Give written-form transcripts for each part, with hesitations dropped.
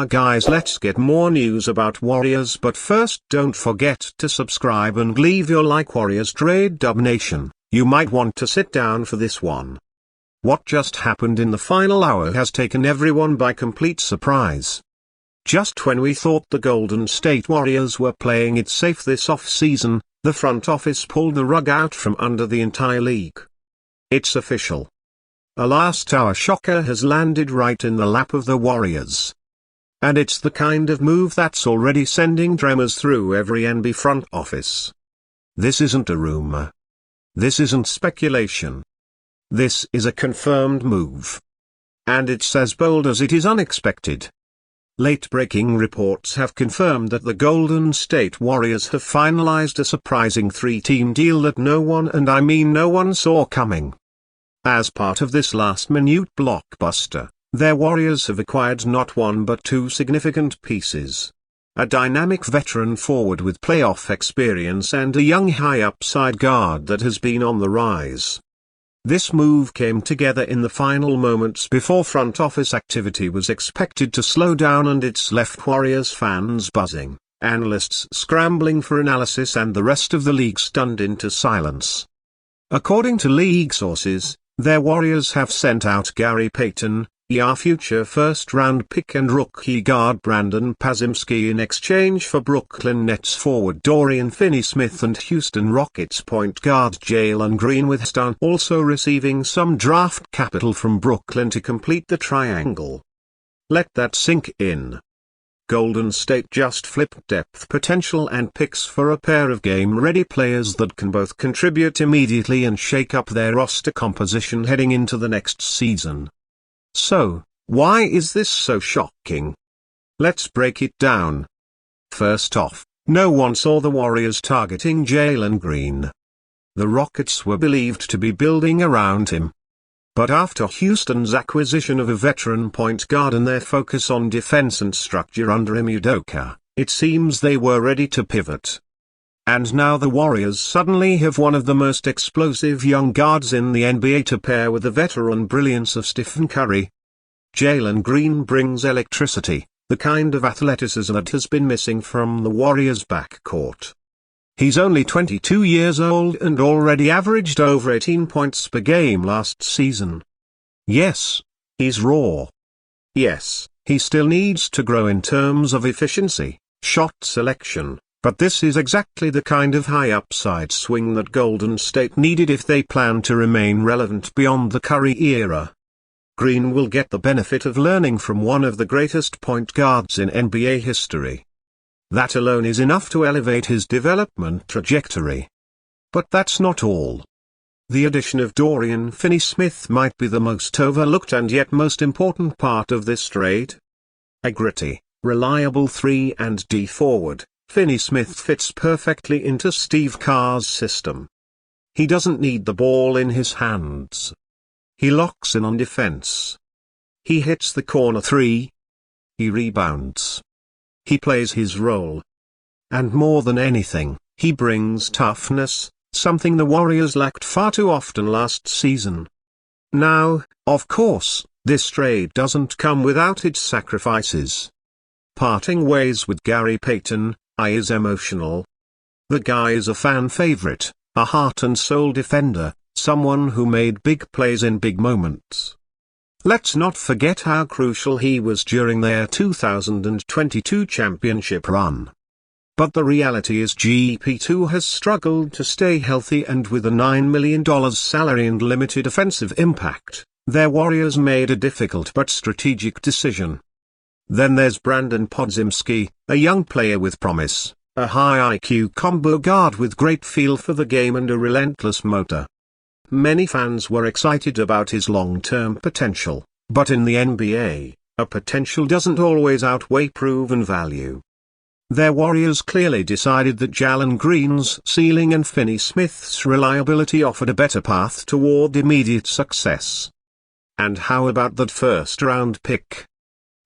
guys, let's get more news about Warriors, but first don't forget to subscribe and leave your like. WarriorsTrade Dub Nation, you might want to sit down for this one. What just happened in the final hour has taken everyone by complete surprise. Just when we thought the Golden State Warriors were playing it safe this off-season, the front office pulled the rug out from under the entire league. It's official. A last-hour shocker has landed right in the lap of the Warriors. And it's the kind of move that's already sending tremors through every NBA front office. This isn't a rumor. This isn't speculation. This is a confirmed move. And it's as bold as it is unexpected. Late-breaking reports have confirmed that the Golden State Warriors have finalized a surprising three-team deal that no one, and I mean no one, saw coming. As part of this last-minute blockbuster, their Warriors have acquired not one but two significant pieces. A dynamic veteran forward with playoff experience and a young high-upside guard that has been on the rise. This move came together in the final moments before front office activity was expected to slow down, and it's left Warriors fans buzzing, analysts scrambling for analysis, and the rest of the league stunned into silence. According to league sources, their Warriors have sent out Gary Payton, a future first-round pick, and rookie guard Brandon Podziemski in exchange for Brooklyn Nets forward Dorian Finney-Smith and Houston Rockets point guard Jalen Green, with STUNS also receiving some draft capital from Brooklyn to complete the triangle. Let that sink in. Golden State just flipped depth potential and picks for a pair of game-ready players that can both contribute immediately and shake up their roster composition heading into the next season. So, why is this so shocking? Let's break it down. First off, no one saw the Warriors targeting Jalen Green. The Rockets were believed to be building around him. But after Houston's acquisition of a veteran point guard and their focus on defense and structure under Ime Udoka, it seems they were ready to pivot. And now the Warriors suddenly have one of the most explosive young guards in the NBA to pair with the veteran brilliance of Stephen Curry. Jalen Green brings electricity, the kind of athleticism that has been missing from the Warriors' backcourt. He's only 22 years old and already averaged over 18 points per game last season. Yes, he's raw. Yes, he still needs to grow in terms of efficiency, shot selection. But this is exactly the kind of high upside swing that Golden State needed if they plan to remain relevant beyond the Curry era. Green will get the benefit of learning from one of the greatest point guards in NBA history. That alone is enough to elevate his development trajectory. But that's not all. The addition of Dorian Finney-Smith might be the most overlooked and yet most important part of this trade. A gritty, reliable 3-and-D forward, Finney-Smith fits perfectly into Steve Kerr's system. He doesn't need the ball in his hands. He locks in on defense. He hits the corner three. He rebounds. He plays his role. And more than anything, he brings toughness, something the Warriors lacked far too often last season. Now, of course, this trade doesn't come without its sacrifices. Parting ways with Gary Payton is emotional. The guy is a fan favorite, a heart and soul defender, someone who made big plays in big moments. Let's not forget how crucial he was during their 2022 championship run. But the reality is GP2 has struggled to stay healthy, and with a $9 million salary and limited offensive impact, their Warriors made a difficult but strategic decision. Then there's Brandon Podziemski, a young player with promise, a high IQ combo guard with great feel for the game and a relentless motor. Many fans were excited about his long-term potential, but in the NBA, a potential doesn't always outweigh proven value. Their Warriors clearly decided that Jalen Green's ceiling and Finney-Smith's reliability offered a better path toward immediate success. And how about that first-round pick?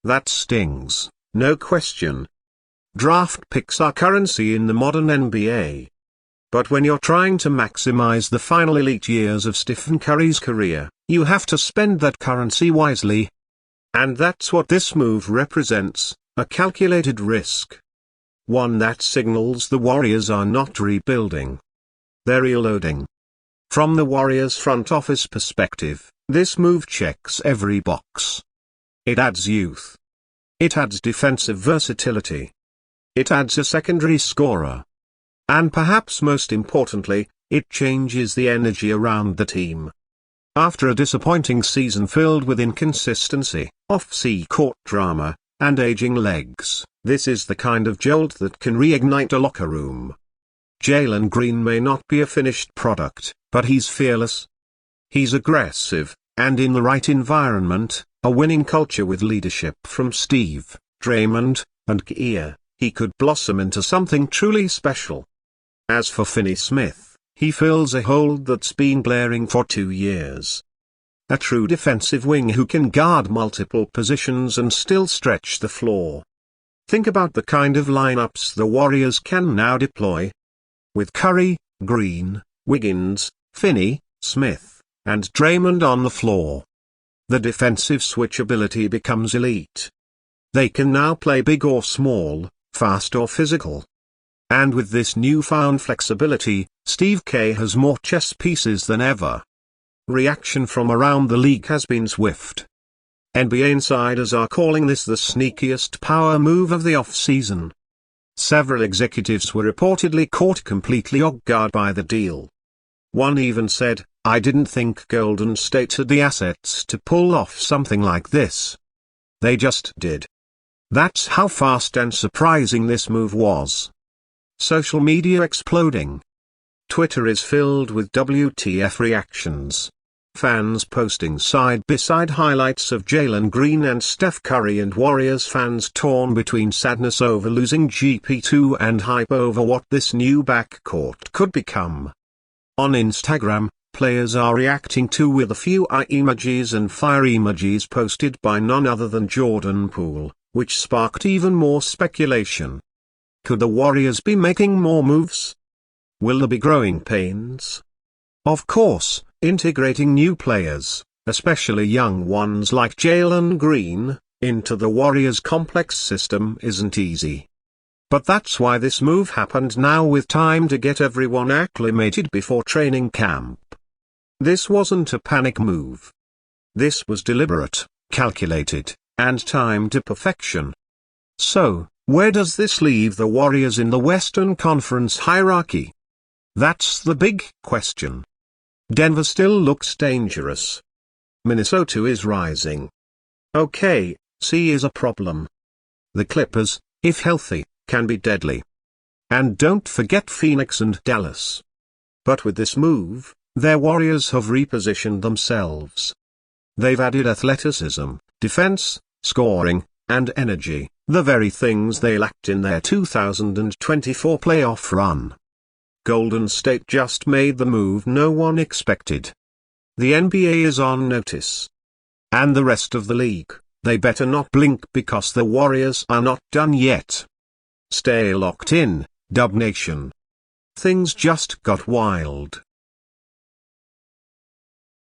That stings, no question. Draft picks are currency in the modern NBA. But when you're trying to maximize the final elite years of Stephen Curry's career, you have to spend that currency wisely. And that's what this move represents, A calculated risk. One that signals the Warriors are not rebuilding. They're reloading. From the Warriors front office perspective, this move checks every box. It adds youth. It adds defensive versatility. It adds a secondary scorer. And perhaps most importantly, it changes the energy around the team. After a disappointing season filled with inconsistency, off-court drama, and aging legs, this is the kind of jolt that can reignite a locker room. Jalen Green may not be a finished product, but he's fearless. He's aggressive, and in the right environment, a winning culture with leadership from Steve, Draymond, and Gia, he could blossom into something truly special. As for Finney Smith, he fills a hole that's been glaring for 2 years. A true defensive wing who can guard multiple positions and still stretch the floor. Think about the kind of lineups the Warriors can now deploy. With Curry, Green, Wiggins, Finney, Smith, and Draymond on the floor. The defensive switchability becomes elite. They can now play big or small, fast or physical. And with this newfound flexibility, Steve K has more chess pieces than ever. Reaction from around the league has been swift. NBA insiders are calling this the sneakiest power move of the offseason. Several executives were reportedly caught completely off guard by the deal. One even said, "I didn't think Golden State had the assets to pull off something like this." They just did. That's how fast and surprising this move was. Social media exploding. Twitter is filled with WTF reactions. Fans posting side-by-side highlights of Jalen Green and Steph Curry, and Warriors fans torn between sadness over losing GP2 and hype over what this new backcourt could become. On Instagram, players are reacting to with a few eye emojis and fire emojis posted by none other than Jordan Poole, which sparked even more speculation. Could the Warriors be making more moves? Will there be growing pains? Of course, integrating new players, especially young ones like Jalen Green, into the Warriors' complex system isn't easy. But that's why this move happened now, with time to get everyone acclimated before training camp. This wasn't a panic move. This was deliberate, calculated, and timed to perfection. So, where does this leave the Warriors in the Western Conference hierarchy? That's the big question. Denver still looks dangerous. Minnesota is rising. Okay, C is a problem. The Clippers, if healthy, can be deadly. And don't forget Phoenix and Dallas. But with this move, their Warriors have repositioned themselves. They've added athleticism, defense, scoring, and energy, the very things they lacked in their 2024 playoff run. Golden State just made the move no one expected. The NBA is on notice. And the rest of the league, they better not blink, because the Warriors are not done yet. Stay locked in, Dub Nation. Things just got wild.